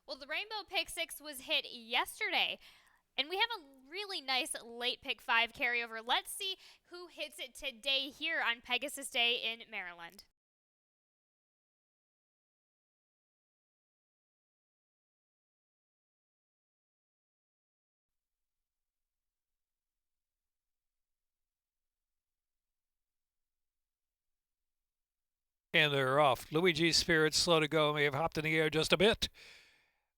Well, the Rainbow Pick 6 was hit yesterday, and we have a really nice late pick 5 carryover. Let's see who hits it today here on Pegasus Day in Maryland. And they're off. Luigi's Spirit slow to go, may have hopped in the air just a bit.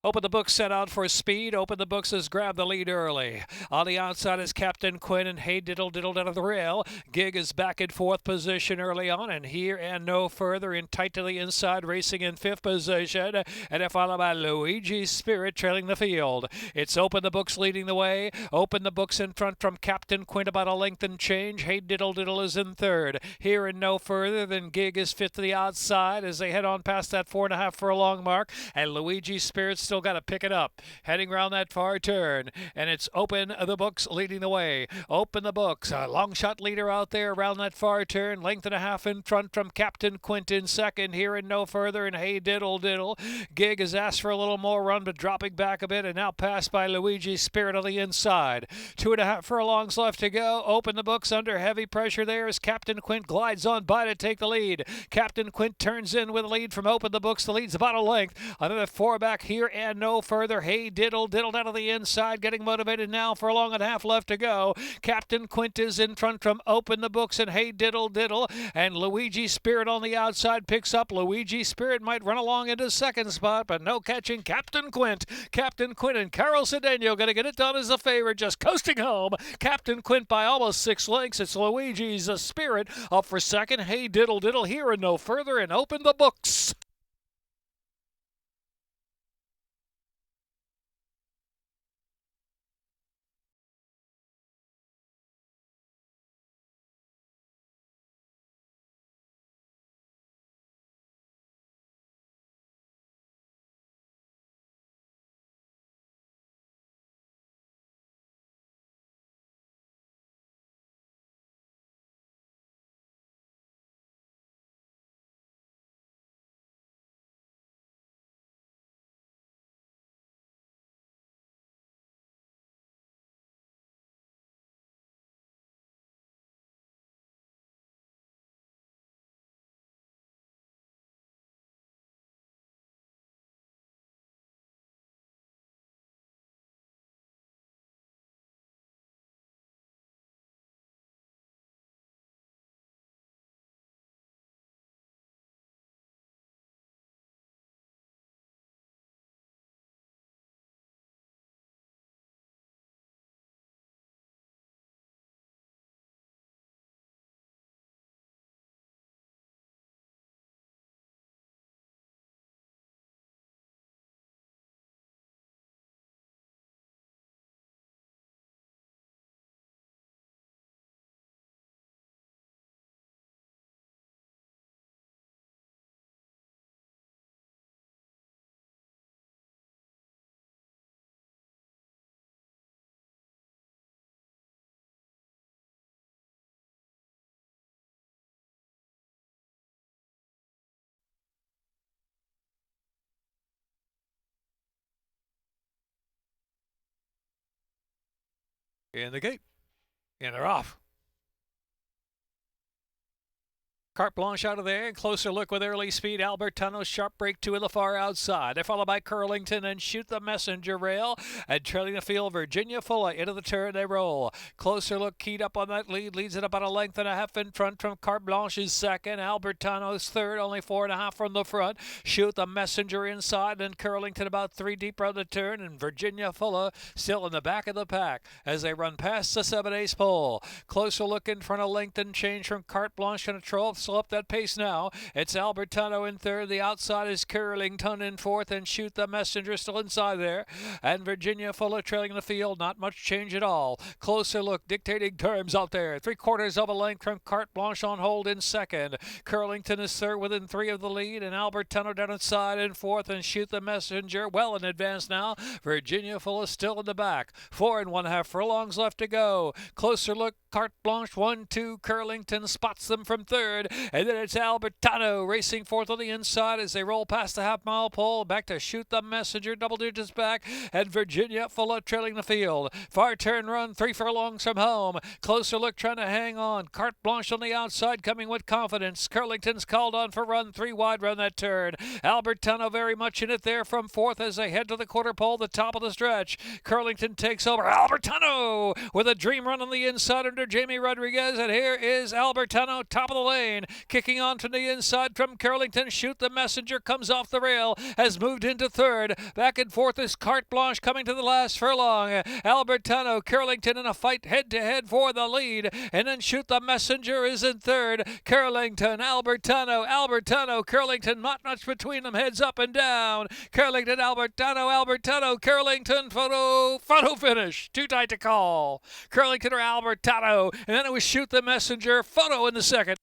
Open the books, set out for speed. Open the books has grabbed the lead early. On the outside is Captain Quinn, and Hey Diddle Diddle down to the rail. Gig is back in fourth position early on, and here and no further in tight to the inside, racing in fifth position. And they're followed by Luigi's Spirit trailing the field. It's Open the Books leading the way. Open the Books in front from Captain Quinn about a length and change. Hey Diddle Diddle is in third. Here and no further, then Gig is fifth to the outside as they head on past that 4.5 furlong mark. And Luigi's Spirit still got to pick it up, heading around that far turn, and it's Open the Books leading the way. Open the Books, a long shot leader out there around that far turn, length and a half in front from Captain Quintin second, here and no further, and Hey Diddle Diddle. Gig has asked for a little more run, but dropping back a bit, and now passed by Luigi's Spirit on the inside. 2.5 furlongs left to go. Open the Books under heavy pressure there as Captain Quint glides on by to take the lead. Captain Quint turns in with a lead from Open the Books. The lead's about a length. Another 4 back here and no further. Hey Diddle Diddle down to the inside, getting motivated now for a long and a half left to go. Captain Quint is in front from Open the Books and Hey Diddle Diddle, and Luigi Spirit on the outside picks up. Luigi Spirit might run along into second spot, but no catching Captain Quint. Captain Quint and Carol Cedeno going to get it done as a favorite, just coasting home. Captain Quint by almost 6 lengths. It's Luigi's Spirit up for second. Hey Diddle Diddle here and no further, and Open the Books. In the gate, and they're off. Carte Blanche out of there, and closer look with early speed. Albertano's sharp break 2 in the far outside. They're followed by Curlington and Shoot the Messenger rail. And trailing the field, Virginia Fuller into the turn they roll. Closer look, keyed up on that lead. Leads it about a length and a half in front from Carte Blanche's second. Albertano's third, only 4.5 from the front. Shoot the Messenger inside, and Curlington about 3 deep around the turn. And Virginia Fuller still in the back of the pack as they run past the 7/8 pole. Closer look in front of length and change from Carte Blanche and a Trove. Slow up that pace now. It's Albertano in third. The outside is Curlington in fourth, and Shoot the Messenger still inside there. And Virginia Fuller trailing the field. Not much change at all. Closer look, dictating terms out there. 3/4 of a length from Carte Blanche on hold in second. Curlington is third within 3 of the lead, and Albertano down inside in fourth, and Shoot the Messenger well in advance now. Virginia Fuller still in the back. 4 1/2 furlongs left to go. Closer look, Carte Blanche, 1-2. Curlington spots them from third. And then it's Albertano racing fourth on the inside as they roll past the half-mile pole. Back to Shoot the Messenger, double digits back. And Virginia Fuller trailing the field. Far turn run, 3 furlongs from home. Closer look trying to hang on. Carte Blanche on the outside coming with confidence. Curlington's called on for run 3 wide run that turn. Albertano very much in it there from fourth as they head to the quarter pole, the top of the stretch. Curlington takes over. Albertano with a dream run on the inside under Jamie Rodriguez. And here is Albertano, top of the lane. Kicking on from the inside from Curlington. Shoot the Messenger comes off the rail, has moved into third. Back and forth is Carte Blanche coming to the last furlong. Albertano, Curlington in a fight head-to-head for the lead. And then Shoot the Messenger is in third. Curlington, Albertano, Curlington, not much between them, heads up and down. Curlington, Albertano, Curlington, photo finish. Too tight to call. Curlington or Albertano, and then it was Shoot the Messenger, photo in the second.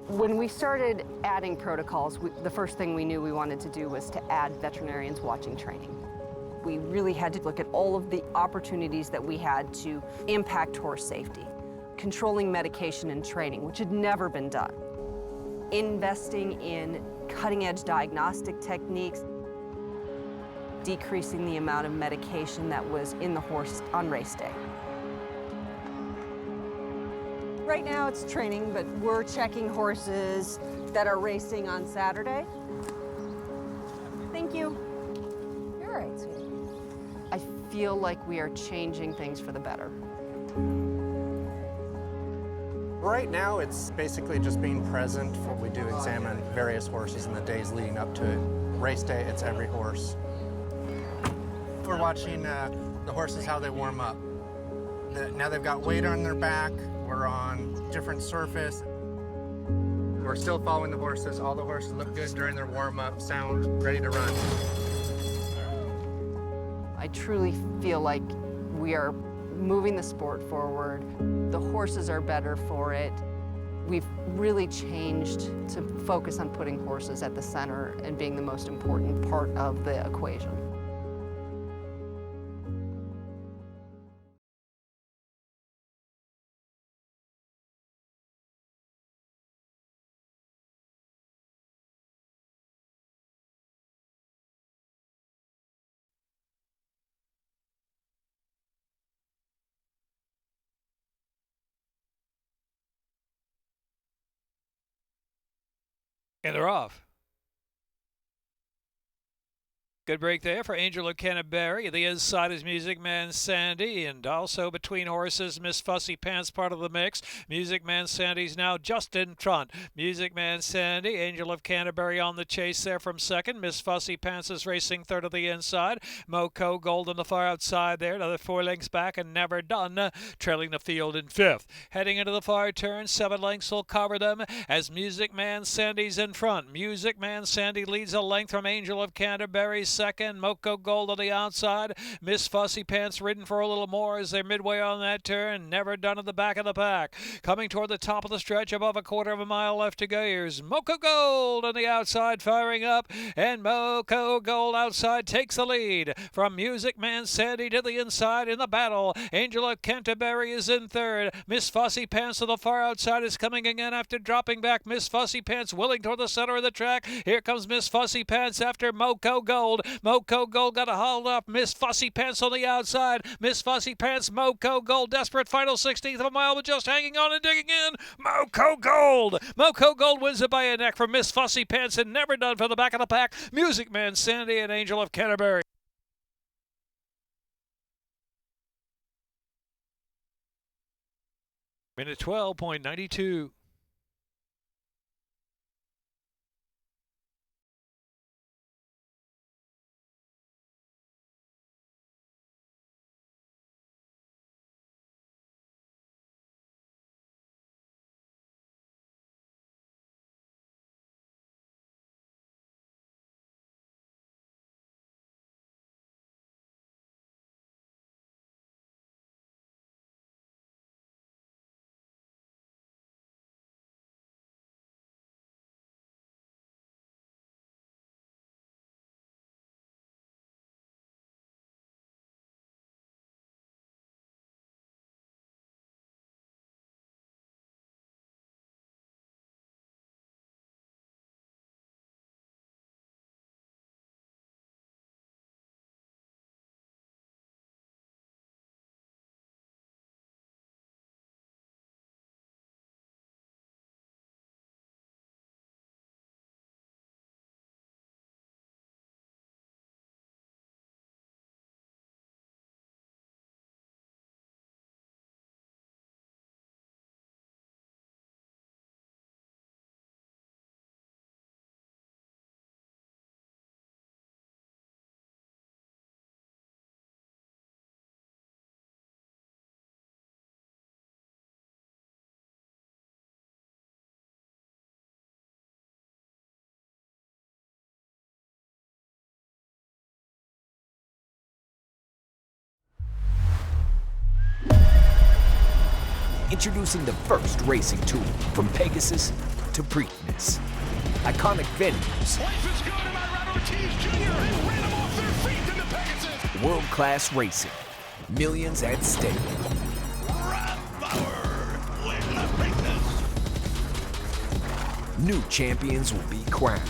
When we started adding protocols, the first thing we knew we wanted to do was to add veterinarians watching training. We really had to look at all of the opportunities that we had to impact horse safety. Controlling medication and training, which had never been done. Investing in cutting-edge diagnostic techniques. Decreasing the amount of medication that was in the horse on race day. Right now it's training, but we're checking horses that are racing on Saturday. Thank you. You're all right, sweetie. I feel like we are changing things for the better. Right now, it's basically just being present. We do examine various horses in the days leading up to it. Race day, it's every horse. We're watching the horses, how they warm up. Now they've got weight on their back. We're on different surface. We're still following the horses. All the horses look good during their warm-up, sound ready to run. I truly feel like we are moving the sport forward. The horses are better for it. We've really changed to focus on putting horses at the center and being the most important part of the equation. And they're off. Good break there for Angel of Canterbury. The inside is Music Man Sandy, and also between horses, Miss Fussy Pants part of the mix. Music Man Sandy's now just in front. Music Man Sandy, Angel of Canterbury on the chase there from second. Miss Fussy Pants is racing third of the inside. Moco Gold on the far outside there. Another 4 lengths back and Never Done trailing the field in fifth. Heading into the far turn, 7 lengths will cover them as Music Man Sandy's in front. Music Man Sandy leads a length from Angel of Canterbury. second. Moco Gold on the outside. Miss Fussy Pants ridden for a little more as they're midway on that turn. Never Done at the back of the pack. Coming toward the top of the stretch, above a quarter of a mile left to go. Here's Moco Gold on the outside, firing up. And Moco Gold outside takes the lead. From Music Man Sandy to the inside in the battle. Angel of Canterbury is in third. Miss Fussy Pants to the far outside is coming again after dropping back. Miss Fussy Pants willing toward the center of the track. Here comes Miss Fussy Pants after Moco Gold. Moco Gold got a hold up. Miss Fussy Pants on the outside. Miss Fussy Pants, Moco Gold, desperate final 16th of a mile, but just hanging on and digging in. Moco Gold. Moco Gold wins it by a neck from Miss Fussy Pants and Never Done for the back of the pack. Music Man Sandy and Angel of Canterbury. Minute 12.92. Introducing the first racing tool from Pegasus to Preakness. Iconic venues. Life is good and Irad Ortiz Jr. has ran them off their feet in the Pegasus. World-class racing. Millions at stake. Rod Bauer win the Preakness. New champions will be crowned.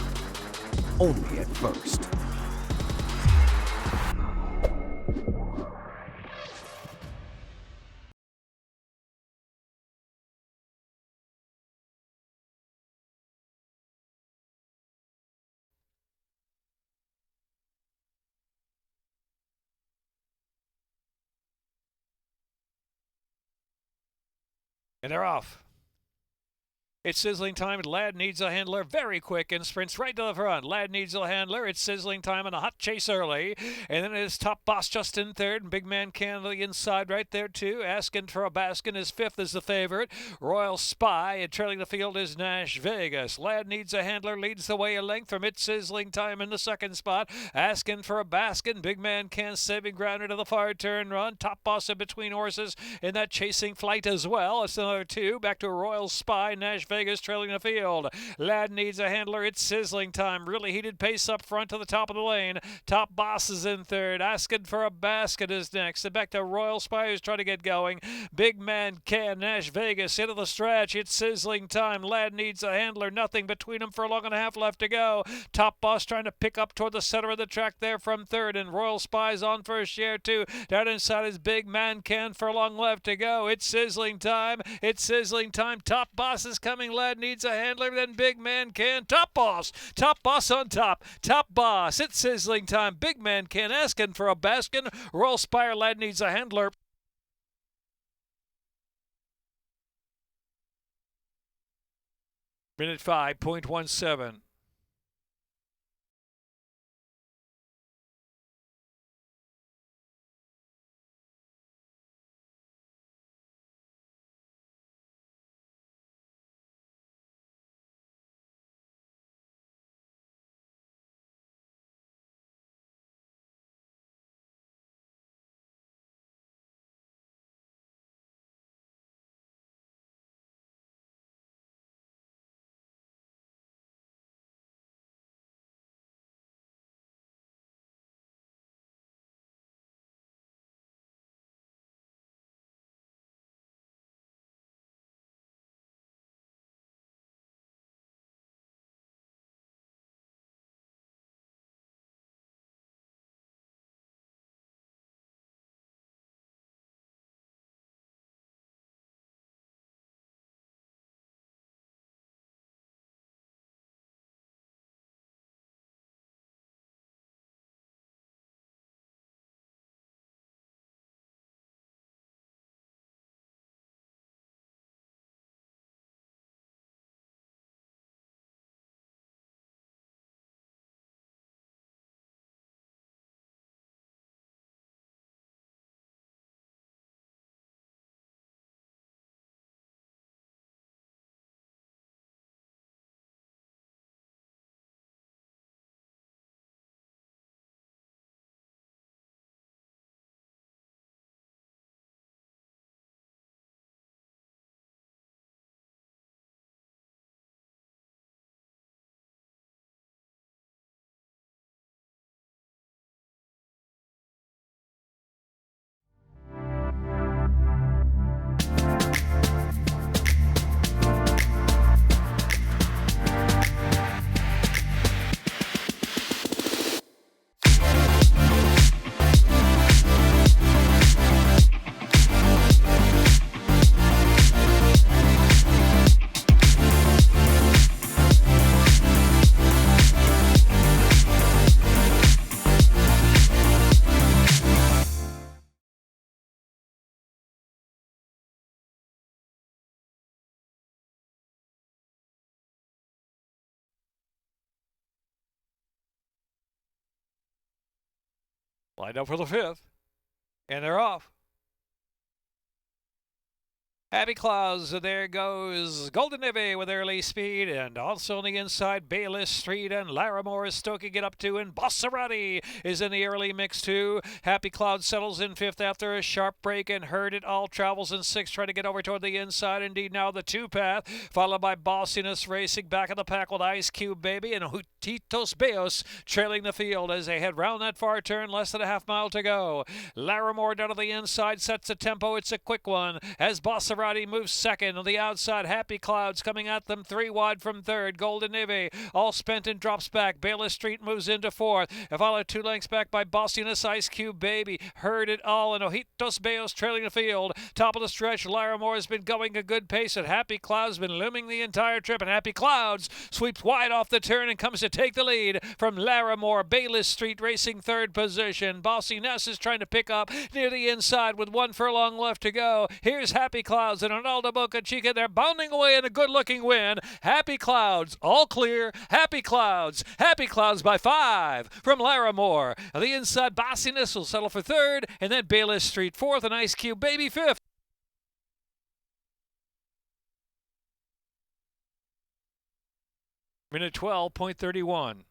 Only at first. And they're off. It's sizzling time. Lad needs a handler very quick and sprints right to the front. Lad needs a handler. It's sizzling time and a hot chase early. And then it's Top Boss just in third. And Big Man Can on the inside right there too. Asking for a Baskin is fifth as the favorite. Royal Spy and trailing the field is Nash Vegas. Lad needs a handler. Leads the way a length from It's sizzling time in the second spot. Asking for a Baskin. Big Man Can saving ground into the far turn run. Top Boss in between horses in that chasing flight as well. It's another two. Back to Royal Spy. Nash Vegas trailing the field. Lad needs a handler. It's sizzling time. Really heated pace up front to the top of the lane. Top Boss is in third. Asking for a Basket is next. And back to Royal Spy who's trying to get going. Big Man Can. Nash Vegas into the stretch. It's sizzling time. Lad needs a handler. Nothing between them for a long and a half left to go. Top Boss trying to pick up toward the center of the track there from third. And Royal Spy's on for a share too. Down inside is Big Man Can for long left to go. It's sizzling time. It's sizzling time. Top Boss is coming. Lad needs a handler. Then Big Man Can. Top Boss. Top Boss on top. Top Boss. It's sizzling time. Big Man Can asking for a Baskin. Royal Spire. Lad needs a handler. Minute 5.17. Lined up for the 5th. And they're off. Happy Clouds, there goes Golden Nivy with early speed, and also on the inside, Bayless Street and Larimore is stoking it up to, and Basserati is in the early mix too. Happy Cloud settles in 5th after a sharp break, and Heard It All travels in 6th, trying to get over toward the inside. Indeed, now the 2-path, followed by Bossiness racing back in the pack with Ice Cube Baby and Hutitos Beos trailing the field as they head round that far turn, less than a half mile to go. Larimore down to the inside sets the tempo. It's a quick one as Basserati moves second. On the outside, Happy Clouds coming at them 3 wide from 3rd. Golden Navy all spent and drops back. Bayless Street moves into 4th. Followed 2 lengths back by Bossiness, Ice Cube Baby. Heard It All and Ojitos Beos trailing the field. Top of the stretch, Larimore has been going a good pace, and Happy Clouds been looming the entire trip, and Happy Clouds sweeps wide off the turn and comes to take the lead from Larimore. Bayless Street racing 3rd position. Bossiness is trying to pick up near the inside with 1 furlong left to go. Here's Happy Clouds and Ronaldo Boca Chica. They're bounding away in a good-looking win. Happy Clouds, all clear. Happy Clouds by 5 from Larimore. On the inside, Bossiness will settle for 3rd, and then Bayless Street 4th, and Ice Cube Baby 5th. Minute 12.31.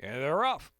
And they're off.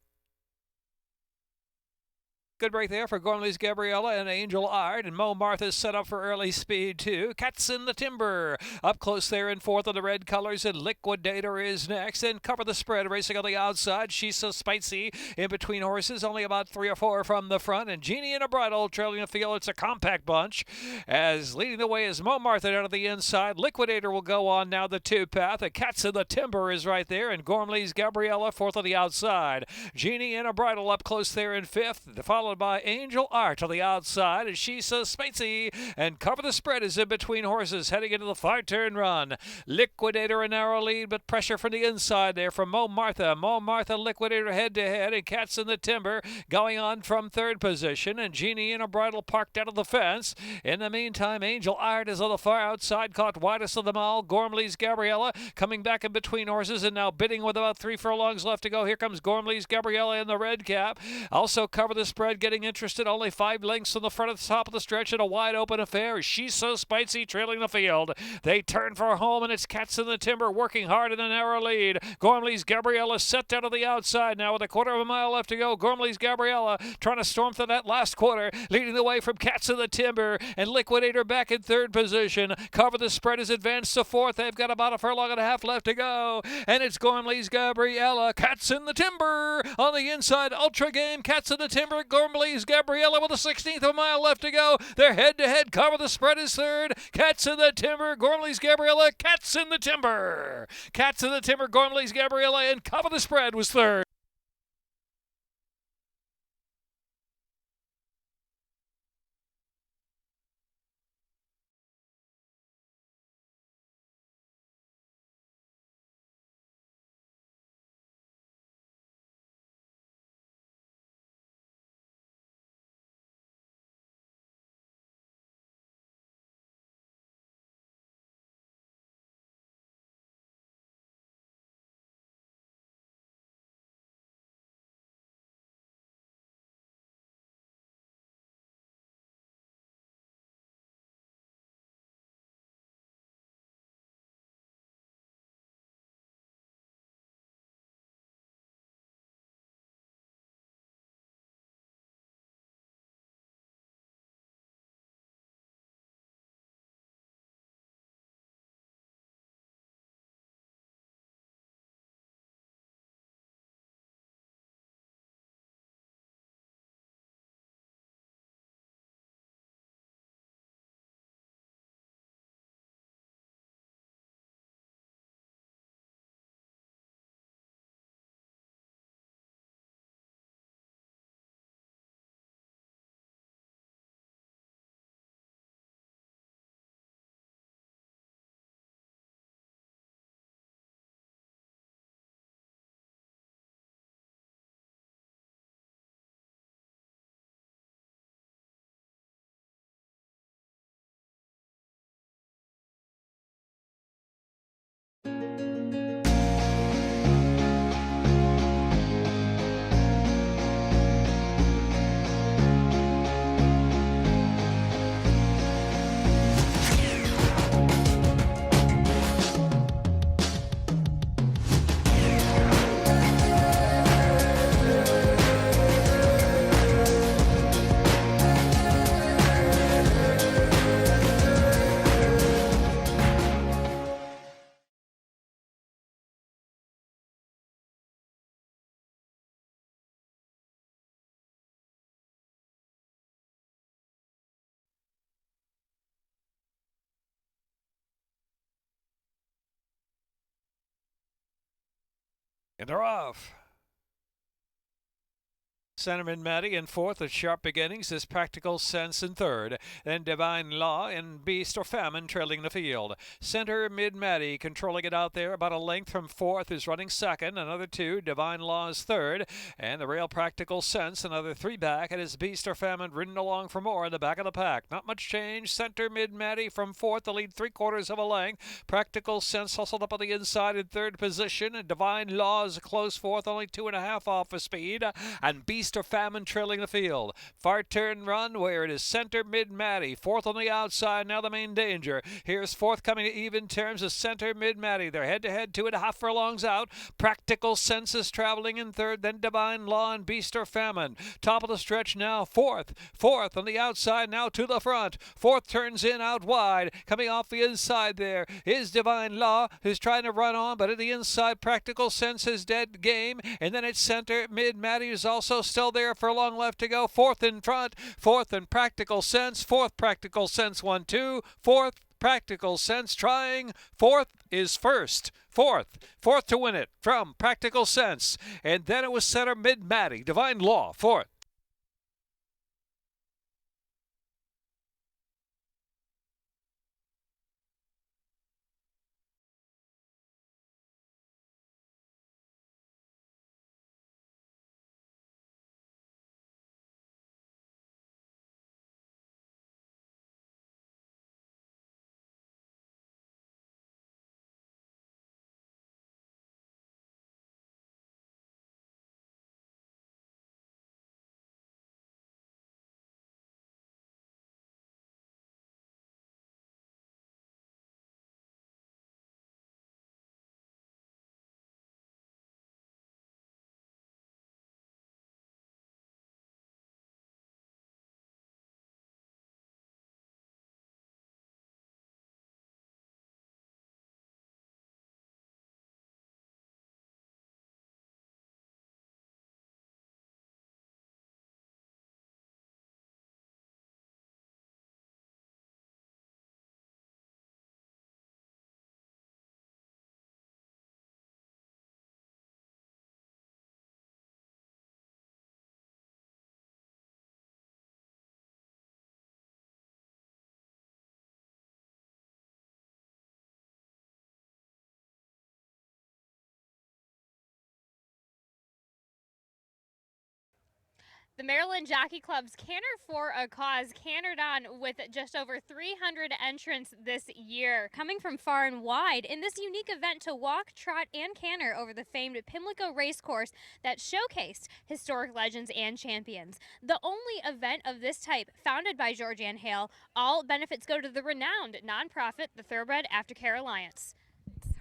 Good break there for Gormley's Gabriella and Angel Art, and Mo Martha's set up for early speed too. Cats in the Timber up close there in 4th of the red colors, and Liquidator is next. And Cover the Spread racing on the outside. She's So Spicy in between horses, only about 3 or 4 from the front, and Genie in a Bridle trailing the field. It's a compact bunch, as leading the way is Mo Martha down to the inside. Liquidator will go on now the 2-path. The Cats in the Timber is right there, and Gormley's Gabriella 4th on the outside. Genie in a Bridle up close there in 5th, followed by Angel Art on the outside, and She's So Spicy, and Cover the Spread is in between horses heading into the far turn run. Liquidator a narrow lead, but pressure from the inside there from Mo Martha. Mo Martha, Liquidator head to head, and Cats in the Timber going on from 3rd position, and Genie in a Bridle parked out of the fence. In the meantime, Angel Art is on the far outside, caught widest of them all. Gormley's Gabriella coming back in between horses and now bidding with about 3 furlongs left to go. Here comes Gormley's Gabriella in the red cap. Also Cover the Spread getting interested. Only 5 lengths from the front of the top of the stretch in a wide open affair. She's So Spicy trailing the field. They turn for home, and it's Cats in the Timber working hard in a narrow lead. Gormley's Gabriella set down to the outside now with a quarter of a mile left to go. Gormley's Gabriella trying to storm through that last quarter, leading the way from Cats in the Timber, and Liquidator back in third position. Cover the Spread is advanced to fourth. They've got about a furlong and a half left to go, and it's Gormley's Gabriella. Cats in the Timber on the inside. Ultra Game. Cats in the Timber. Gormley's Gabriella with a 16th of a mile left to go. They're head-to-head. Cover the Spread is third. Cats in the Timber. Gormley's Gabriella. Cats in the Timber. Cats in the Timber. Gormley's Gabriella, and Cover the Spread was third. And they're off. Centerman Maddie in fourth at Sharp Beginnings is Practical Sense in third. Then Divine Law and Beast or Famine trailing the field. Center Mid Maddie controlling it out there about a length from fourth is running second. Another 2. Divine Law is third. And the Rail Practical Sense another 3 back. And his Beast or Famine ridden along for more in the back of the pack. Not much change. Center Mid Maddie from fourth. The lead 3/4 of a length. Practical Sense hustled up on the inside in third position. And Divine Law is a close fourth. Only 2.5 off for speed. And Beast or Famine trailing the field. Far turn run where it is Center Mid Maddie. Fourth on the outside, now the main danger. Here's fourth coming to even terms of Center Mid Maddie. They're head-to-head, 2.5 furlongs out. Practical Sense is traveling in third, then Divine Law and Beast or Famine. Top of the stretch now, fourth. Fourth on the outside, now to the front. Fourth turns in out wide. Coming off the inside there is Divine Law, who's trying to run on, but at the inside, Practical Sense is dead game. And then it's Center Mid Maddie is also still there for a long left to go. Fourth in front. Fourth and Practical Sense. Fourth Practical Sense 1-2. Fourth Practical Sense trying. Fourth is first. Fourth to win it from Practical Sense. And then it was Center Mid Maddie. Divine Law fourth. The Maryland Jockey Club's Canter for a Cause cantered on with just over 300 entrants this year, coming from far and wide in this unique event to walk, trot, and canter over the famed Pimlico Racecourse that showcased historic legends and champions. The only event of this type founded by Georgianne Hale. All benefits go to the renowned nonprofit, the Thoroughbred Aftercare Alliance.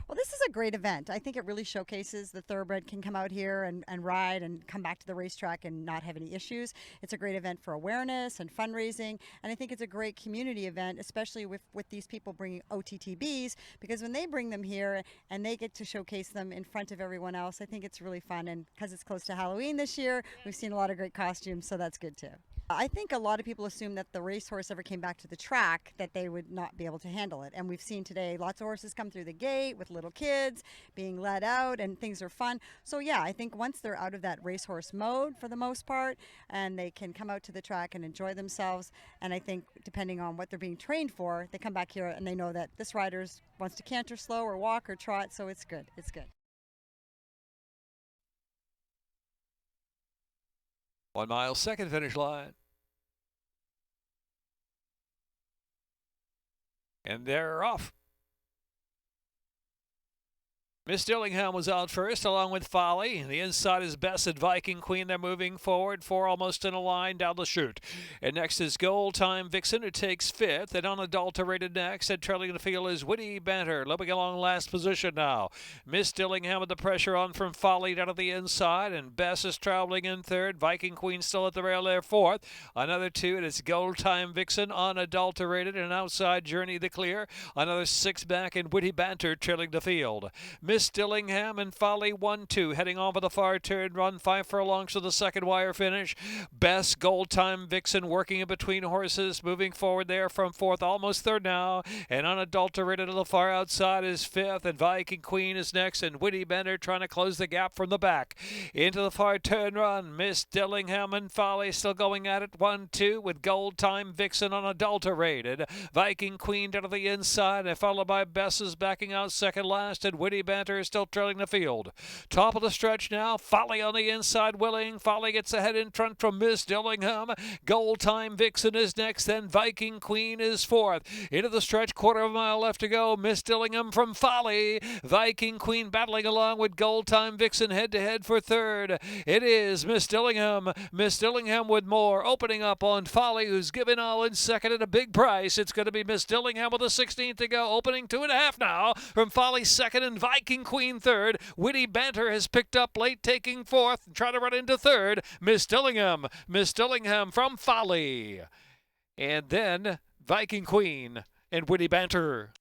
Well, this is a great event. I think it really showcases the thoroughbred can come out here and ride and come back to the racetrack and not have any issues. It's a great event for awareness and fundraising, and I think it's a great community event, especially with these people bringing OTTBs, because when they bring them here and they get to showcase them in front of everyone else, I think it's really fun. And because it's close to Halloween this year, we've seen a lot of great costumes, so that's good too. I think a lot of people assume that the racehorse ever came back to the track, that they would not be able to handle it. And we've seen today lots of horses come through the gate with little kids being let out, and things are fun. So yeah, I think once they're out of that racehorse mode for the most part, and they can come out to the track and enjoy themselves, and I think depending on what they're being trained for, they come back here and they know that this rider wants to canter slow or walk or trot, so it's good. It's good. 1 mile, second finish line. And they're off. Miss Dillingham was out first, along with Folly. The inside is Bess and Viking Queen. They're moving forward, 4 almost in a line down the chute. And next is Gold Time Vixen, who takes 5th. And unadulterated next, and trailing the field is Witty Banter, limping along last position now. Miss Dillingham with the pressure on from Folly down to the inside, and Bess is traveling in 3rd. Viking Queen still at the rail there, 4th. Another 2, and it's Gold Time Vixen, unadulterated, and outside Journey the Clear. Another 6 back, and Witty Banter trailing the field. Miss Dillingham and Folly 1-2 heading on for the far turn run, 5 furlongs to the second wire finish. Best Gold Time Vixen working in between horses, moving forward there from 4th, almost 3rd now, and unadulterated to the far outside is 5th, and Viking Queen is next, and Witty Bender trying to close the gap from the back. Into the far turn run, Miss Dillingham and Folly still going at it, 1-2 with Gold Time Vixen unadulterated. Viking Queen down to the inside, and followed by Bess's backing out second last, and Witty Banter is still trailing the field. Top of the stretch now, Folly on the inside willing. Folly gets ahead in front from Miss Dillingham. Gold Time Vixen is next, then Viking Queen is 4th. Into the stretch, quarter of a mile left to go. Miss Dillingham from Folly. Viking Queen battling along with Gold Time Vixen head to head for 3rd. It is Miss Dillingham. Miss Dillingham with more, opening up on Folly, who's given all in 2nd at a big price. It's going to be Miss Dillingham with a 16th to go, opening 2.5 now from Folly 2nd and Viking Queen 3rd. Witty Banter has picked up late, taking 4th and trying to run into 3rd. Miss Dillingham from Folly. And then Viking Queen and Witty Banter.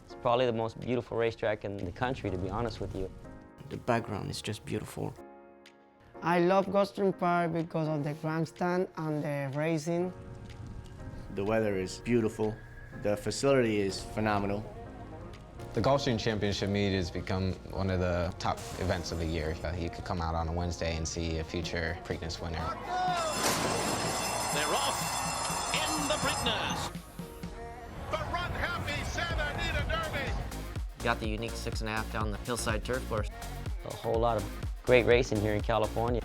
It's probably the most beautiful racetrack in the country, to be honest with you. The background is just beautiful. I love Gulfstream Park because of the grandstand and the racing. The weather is beautiful. The facility is phenomenal. The Gulfstream Championship meet has become one of the top events of the year. You could come out on a Wednesday and see a future Preakness winner. They're off in the Preakness. The run-happy Santa Anita Got the unique 6.5 down the hillside turf course. A whole lot of great racing here in California.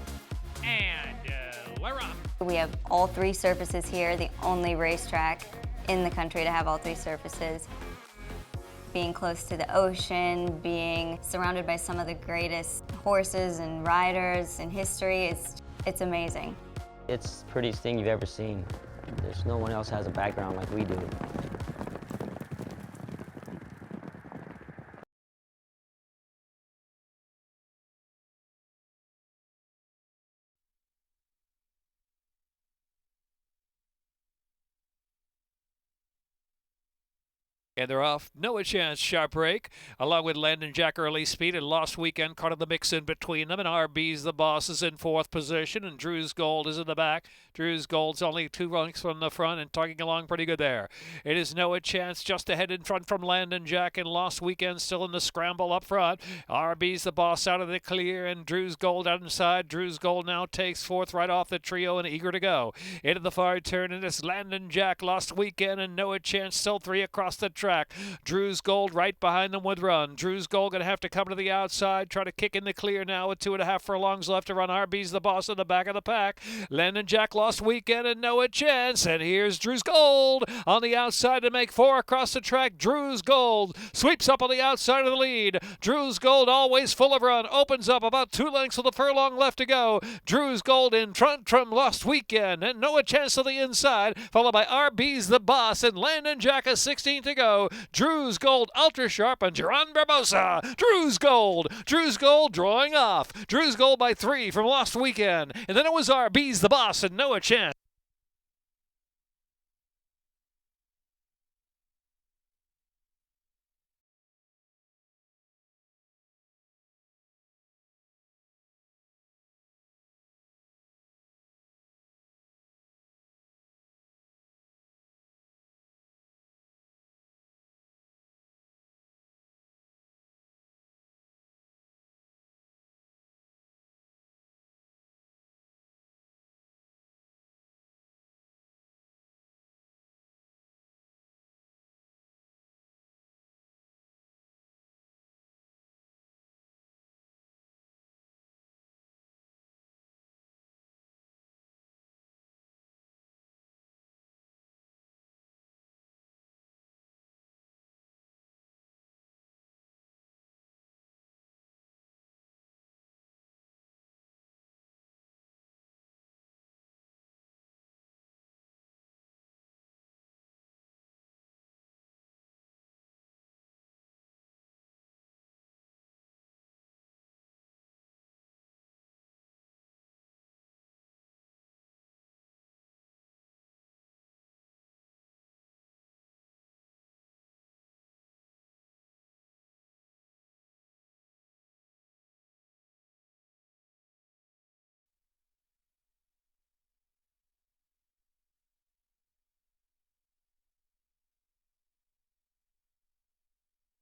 And Laurel. We have all 3 surfaces here, the only racetrack in the country to have all 3 surfaces. Being close to the ocean, being surrounded by some of the greatest horses and riders in history, it's amazing. It's the prettiest thing you've ever seen. There's no one else has a background like we do. And they're off. No chance, sharp break. Along with Landon Jack early speed and Lost Weekend caught in the mix in between them. And RB's the boss is in 4th position. And Drew's Gold is in the back. Drew's Gold's only 2 lengths from the front and tugging along pretty good there. It is No Chance just ahead in front from Landon Jack and Lost Weekend still in the scramble up front. RB's the boss out of the clear and Drew's Gold out inside. Drew's Gold now takes 4th right off the trio and eager to go. Into the far turn and it's Landon Jack, Lost Weekend and No Chance still 3 across the track. Drew's Gold right behind them with run. Drew's Gold going to have to come to the outside, try to kick in the clear now with 2.5 furlongs left to run. RB's the boss in the back of the pack. Landon Jack, Lost Weekend and No Chance. And here's Drew's Gold on the outside to make 4 across the track. Drew's Gold sweeps up on the outside of the lead. Drew's Gold always full of run. Opens up about 2 lengths with a furlong left to go. Drew's Gold in front from Lost Weekend and No Chance to the inside, followed by RB's the boss and Landon Jack a 16 to go. Drew's Gold ultra sharp and Geron Barbosa. Drew's Gold drawing off. Drew's Gold by 3 from Lost Weekend. And then it was RB's the boss and No Chance.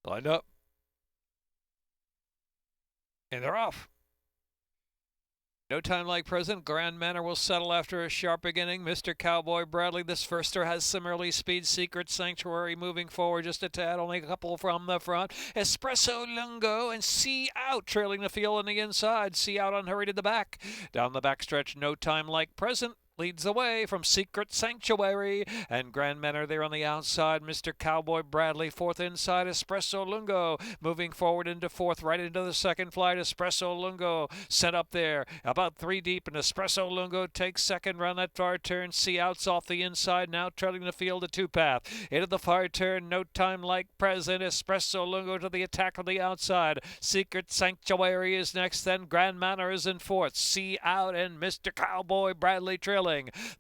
Lined up. And they're off. No time like present. Grand Manor will settle after a sharp beginning. Mr. Cowboy Bradley, this firster, has some early speed. Secret Sanctuary moving forward just a tad, only a couple from the front. Espresso Lungo and See Out trailing the field on the inside. See Out unhurried in the back. Down the backstretch, No Time Like Present leads the way from Secret Sanctuary, and Grand Manor there on the outside. Mr. Cowboy Bradley 4th inside. Espresso Lungo moving forward into 4th, right into the second flight. Espresso Lungo set up there about 3 deep, and Espresso Lungo takes 2nd round that far turn. See Out's off the inside now, trailing the field a 2-path. Into the far turn, No Time Like Present. Espresso Lungo to the attack on the outside. Secret Sanctuary is next, then Grand Manor is in 4th. See Out and Mr. Cowboy Bradley trailing.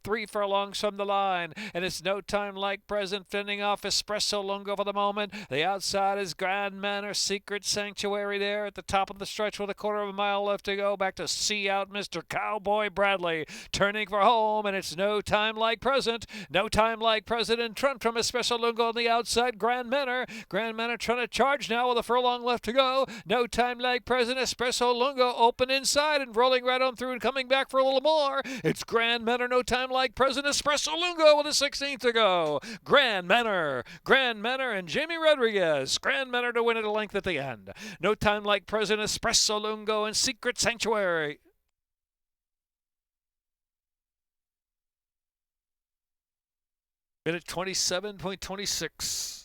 3 furlongs from the line, and it's No Time Like Present fending off Espresso Lungo for the moment. The outside is Grand Manor. Secret Sanctuary there at the top of the stretch with a 1/4 mile left to go. Back to See Out, Mr. Cowboy Bradley turning for home, and it's No Time Like Present. No Time Like Present in front from Espresso Lungo on the outside. Grand Manor. Grand Manor trying to charge now with a furlong left to go. No Time Like Present. Espresso Lungo open inside and rolling right on through and coming back for a little more. It's Grand Manor Manor, no time like President Espresso Lungo with a 16th to go. Grand Manor, and Jamie Rodriguez. Grand Manor to win at a length at the end. No time like President Espresso Lungo and Secret Sanctuary. Minute 27.26.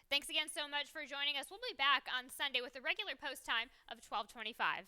Thanks again so much for joining us. We'll be back on Sunday with a regular post time of 12:25.